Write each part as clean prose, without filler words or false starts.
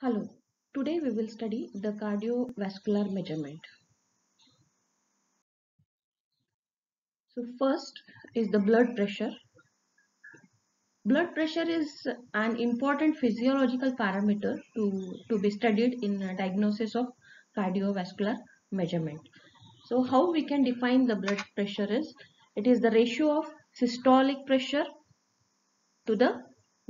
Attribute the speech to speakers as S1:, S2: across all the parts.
S1: Hello, today we will study the cardiovascular measurement. So first is the blood pressure. Blood pressure is an important physiological parameter to be studied in diagnosis of cardiovascular measurement. So how we can define the blood pressure is, it is the ratio of systolic pressure to the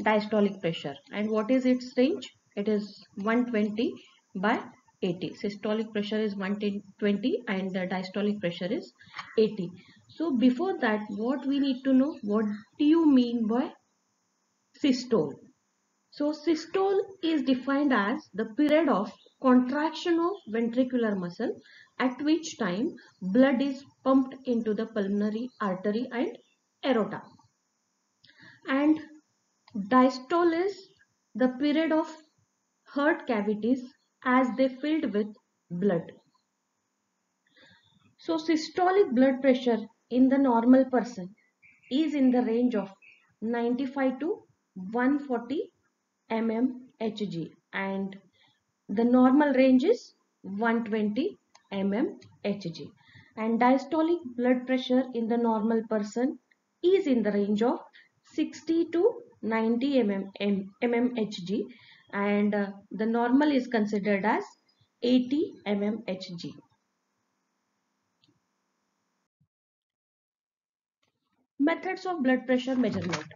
S1: diastolic pressure. And what is its range? It is 120 by 80. Systolic pressure is 120 and the diastolic pressure is 80. So before that, what we need to know, what do you mean by systole? So systole is defined as the period of contraction of ventricular muscle at which time blood is pumped into the pulmonary artery and aorta. And diastole is the period of heart cavities as they filled with blood. So systolic blood pressure in the normal person is in the range of 95 to 140 mmHg and the normal range is 120 mmHg, and diastolic blood pressure in the normal person is in the range of 60 to 90 mmHg and the normal is considered as 80 mmHg. Methods of blood pressure measurement.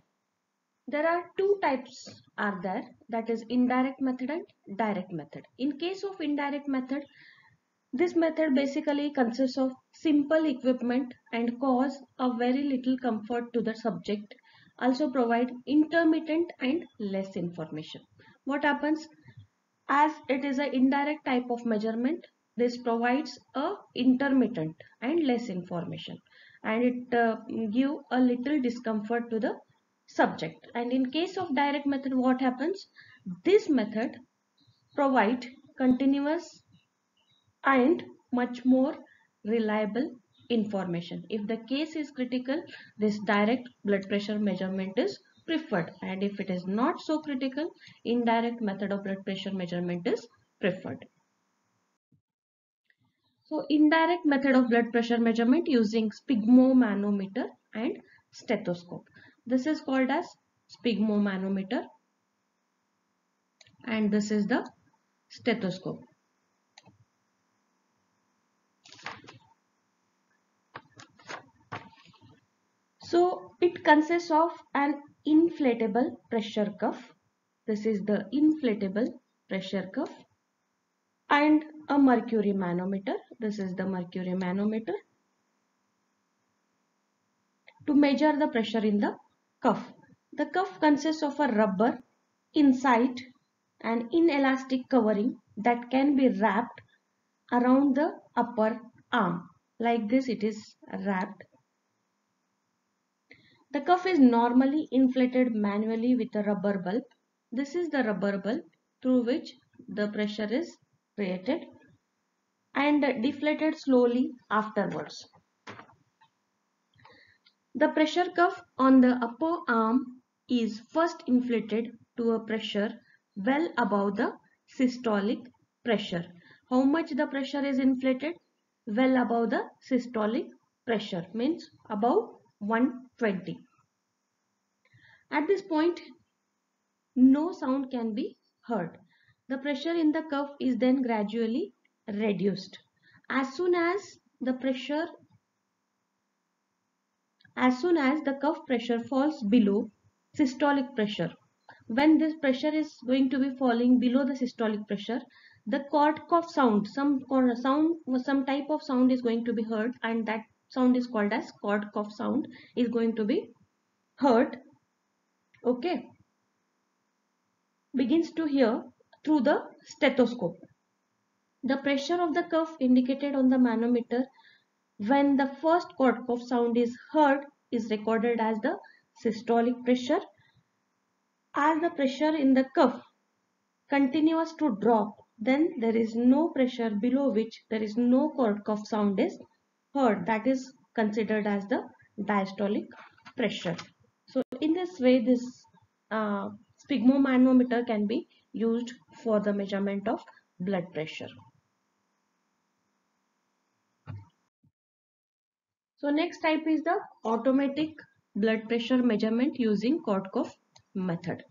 S1: There are two types are there, that is indirect method and direct method. In case of indirect method, this method basically consists of simple equipment and cause a very little comfort to the subject, also provide intermittent and less information. What happens? As it is an indirect type of measurement, this provides a intermittent and less information, and it give a little discomfort to the subject. And in case of direct method, what happens? This method provide continuous and much more reliable information. If the case is critical, this direct blood pressure measurement is preferred, and if it is not so critical, indirect method of blood pressure measurement is preferred. So indirect method of blood pressure measurement using sphygmomanometer and stethoscope. This is called as sphygmomanometer and this is the stethoscope. So it consists of an inflatable pressure cuff. This is the inflatable pressure cuff and a mercury manometer. This is the mercury manometer to measure the pressure in the cuff. The cuff consists of a rubber inside an inelastic covering that can be wrapped around the upper arm. Like this it is wrapped. The cuff is normally inflated manually with a rubber bulb. This is the rubber bulb through which the pressure is created and deflated slowly afterwards. The pressure cuff on the upper arm is first inflated to a pressure well above the systolic pressure. How much the pressure is inflated? Well above the systolic pressure, means above 120. At this point, no sound can be heard. The pressure in the cuff is then gradually reduced. As soon as the cuff pressure falls below systolic pressure, when this pressure is going to be falling below the systolic pressure, the cough sound, some type of sound is going to be heard, and that sound is called as cough sound is going to be heard. Okay, begins to hear through the stethoscope. The pressure of the cuff indicated on the manometer when the first cough sound is heard is recorded as the systolic pressure. As the pressure in the cuff continues to drop, then there is no pressure below which there is no cough sound is heard. That is considered as the diastolic pressure. So in this way, this sphygmomanometer can be used for the measurement of blood pressure. So next type is the automatic blood pressure measurement using Kortkopf method.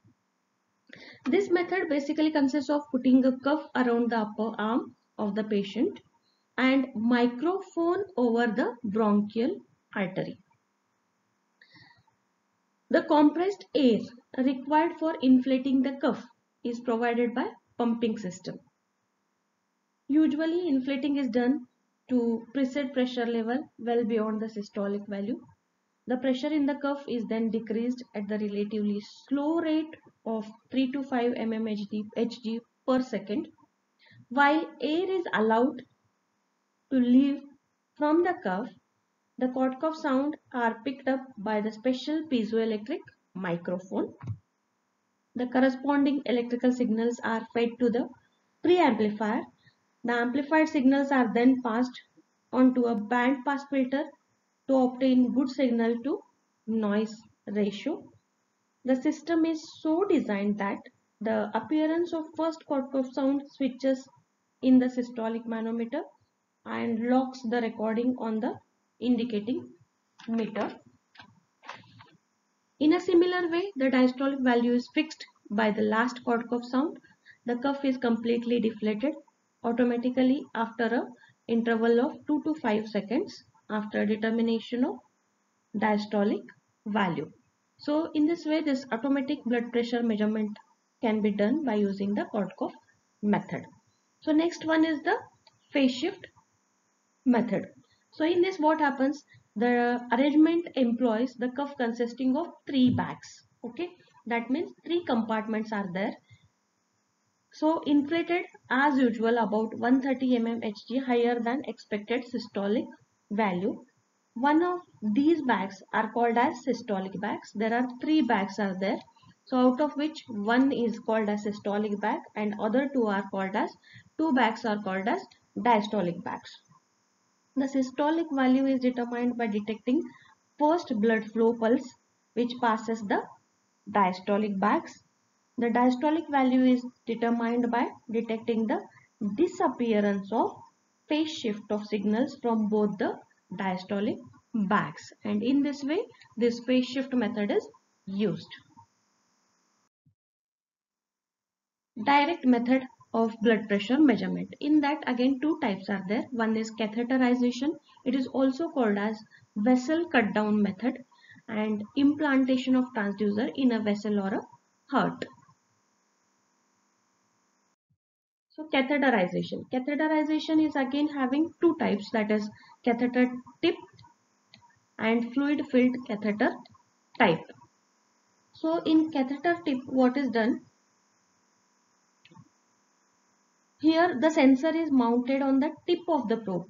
S1: This method basically consists of putting a cuff around the upper arm of the patient and microphone over the bronchial artery. The compressed air required for inflating the cuff is provided by pumping system. Usually inflating is done to preset pressure level well beyond the systolic value. The pressure in the cuff is then decreased at the relatively slow rate of 3 to 5 mmHg per second, while air is allowed to leave from the cuff. The Kortkopf sound are picked up by the special piezoelectric microphone. The corresponding electrical signals are fed to the preamplifier. The amplified signals are then passed onto a band pass filter to obtain good signal to noise ratio. The system is so designed that the appearance of first Kortkopf sound switches in the systolic manometer and locks the recording on the indicating meter. In a similar way, the diastolic value is fixed by the last Kortkopf sound. The cuff is completely deflated automatically after a interval of 2 to 5 seconds after determination of diastolic value. So in this way, this automatic blood pressure measurement can be done by using the Kortkopf method. So next one is the phase shift method. So in this what happens, the arrangement employs the cuff consisting of 3 bags. Okay, that means 3 compartments are there. So inflated as usual about 130 mmHg higher than expected systolic value. One of these bags are called as systolic bags. There are 3 bags are there. So out of which one is called as systolic bag and other 2 are called as 2 bags are called as diastolic bags. The systolic value is determined by detecting first blood flow pulse which passes the diastolic bags. The diastolic value is determined by detecting the disappearance of phase shift of signals from both the diastolic bags, and in this way this phase shift method is used. Direct method of blood pressure measurement. In that again 2 types are there. One is catheterization. It is also called as vessel cut down method, and implantation of transducer in a vessel or a heart. So catheterization. Catheterization is again having 2 types, that is catheter tip and fluid filled catheter type. So in catheter tip what is done? Here the sensor is mounted on the tip of the probe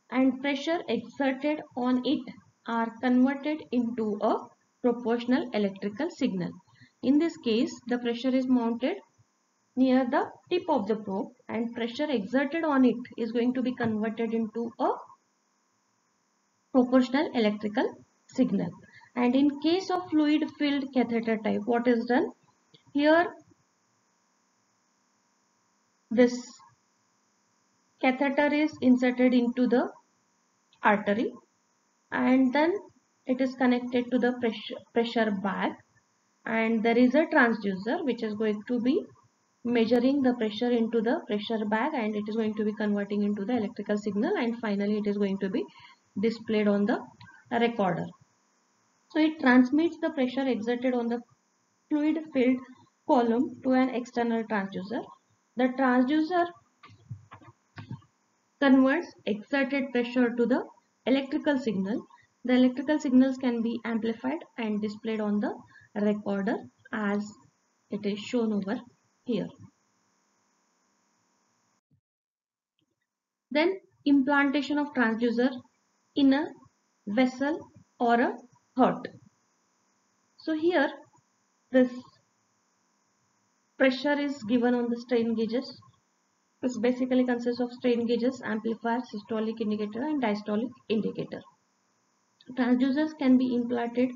S1: and pressure exerted on it are converted into a proportional electrical signal. In this case, the pressure is mounted near the tip of the probe and pressure exerted on it is going to be converted into a proportional electrical signal. And in case of fluid filled catheter type, what is done? Here this catheter is inserted into the artery and then it is connected to the pressure bag, and there is a transducer which is going to be measuring the pressure into the pressure bag and it is going to be converting into the electrical signal, and finally it is going to be displayed on the recorder. So it transmits the pressure exerted on the fluid filled column to an external transducer. The transducer converts exerted pressure to the electrical signal. The electrical signals can be amplified and displayed on the recorder as it is shown over here. Then implantation of transducer in a vessel or a heart. So here this pressure is given on the strain gauges. This basically consists of strain gauges, amplifier, systolic indicator and diastolic indicator. Transducers can be implanted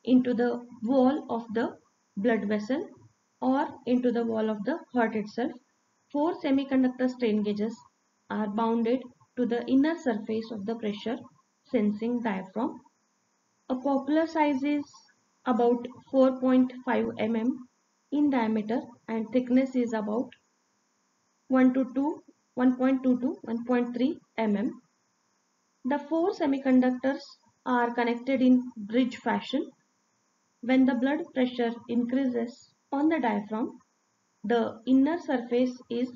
S1: into the wall of the blood vessel or into the wall of the heart itself. Four semiconductor strain gauges are bounded to the inner surface of the pressure sensing diaphragm. A popular size is about 4.5 mm in diameter and thickness is about 1 to 2, 1.2 to 1.3 mm. The four semiconductors are connected in bridge fashion. When the blood pressure increases on the diaphragm, the inner surface is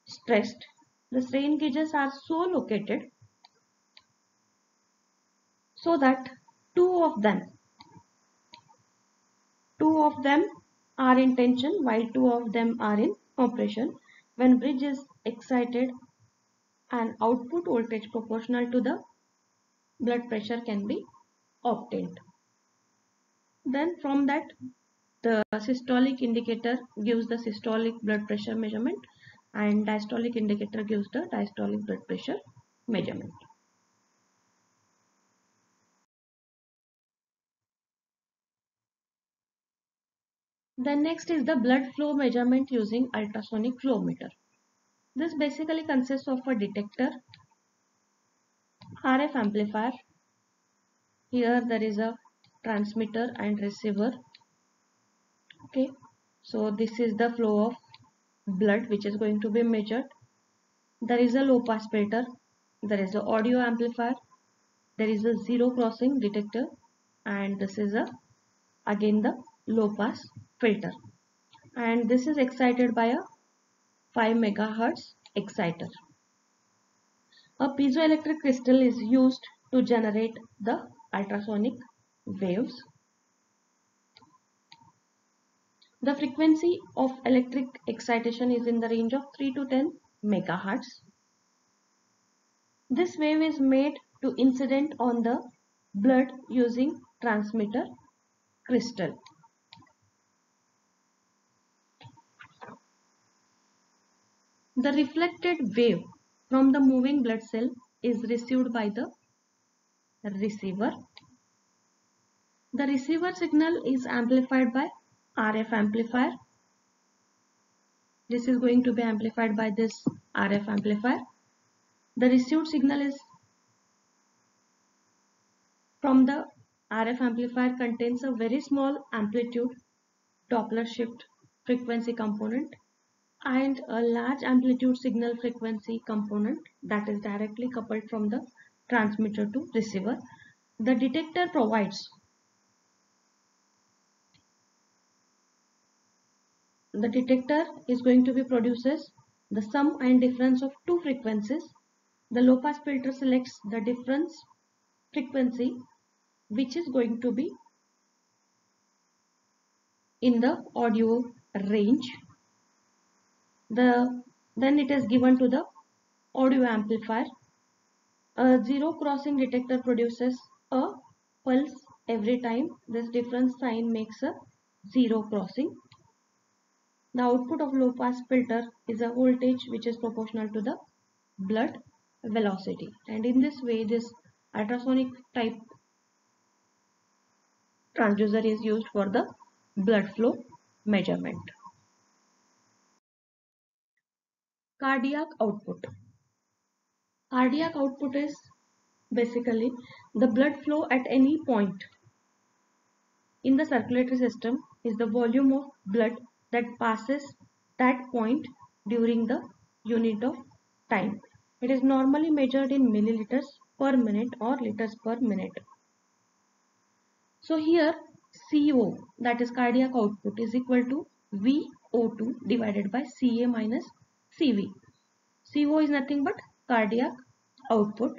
S1: stressed. The strain gauges are so located so that two of them two of them are in tension while two of them are in compression. When bridge is excited, an output voltage proportional to the blood pressure can be obtained. Then from that, the systolic indicator gives the systolic blood pressure measurement and diastolic indicator gives the diastolic blood pressure measurement. Then next is the blood flow measurement using ultrasonic flow meter. This basically consists of a detector, RF amplifier. Here there is a transmitter and receiver. Okay, so this is the flow of blood which is going to be measured. There is a low pass filter, there is a audio amplifier, there is a zero crossing detector, and this is a again the low pass filter, and this is excited by a 5 megahertz exciter. A piezoelectric crystal is used to generate the ultrasonic waves. The frequency of electric excitation is in the range of 3 to 10 megahertz. This wave is made to incident on the blood using transmitter crystal. The reflected wave from the moving blood cell is received by the receiver. The receiver signal is amplified by RF amplifier. This is going to be amplified by this RF amplifier. The received signal is from the RF amplifier contains a very small amplitude Doppler shift frequency component and a large amplitude signal frequency component that is directly coupled from the transmitter to receiver. The detector provides the detector is going to be produces the sum and difference of two frequencies. The low pass filter selects the difference frequency which is going to be in the audio range. Then it is given to the audio amplifier. A zero crossing detector produces a pulse every time this difference sign makes a zero crossing. The output of low pass filter is a voltage which is proportional to the blood velocity, and in this way this ultrasonic type transducer is used for the blood flow measurement. Cardiac output. Cardiac output is basically the blood flow at any point in the circulatory system is the volume of blood that passes that point during the unit of time. It is normally measured in milliliters per minute or liters per minute. So here CO, that is cardiac output, is equal to VO2 divided by Ca minus Cv. CO is nothing but cardiac output.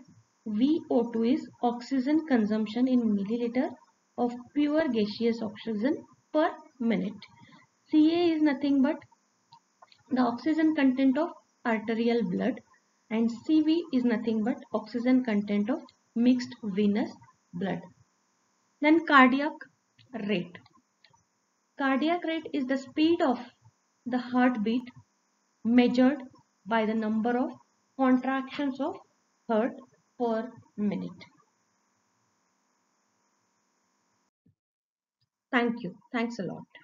S1: VO2 is oxygen consumption in milliliter of pure gaseous oxygen per minute. Ca is nothing but the oxygen content of arterial blood, and Cv is nothing but oxygen content of mixed venous blood. Then cardiac rate. Cardiac rate is the speed of the heartbeat measured by the number of contractions of heart per minute. Thank you. Thanks a lot.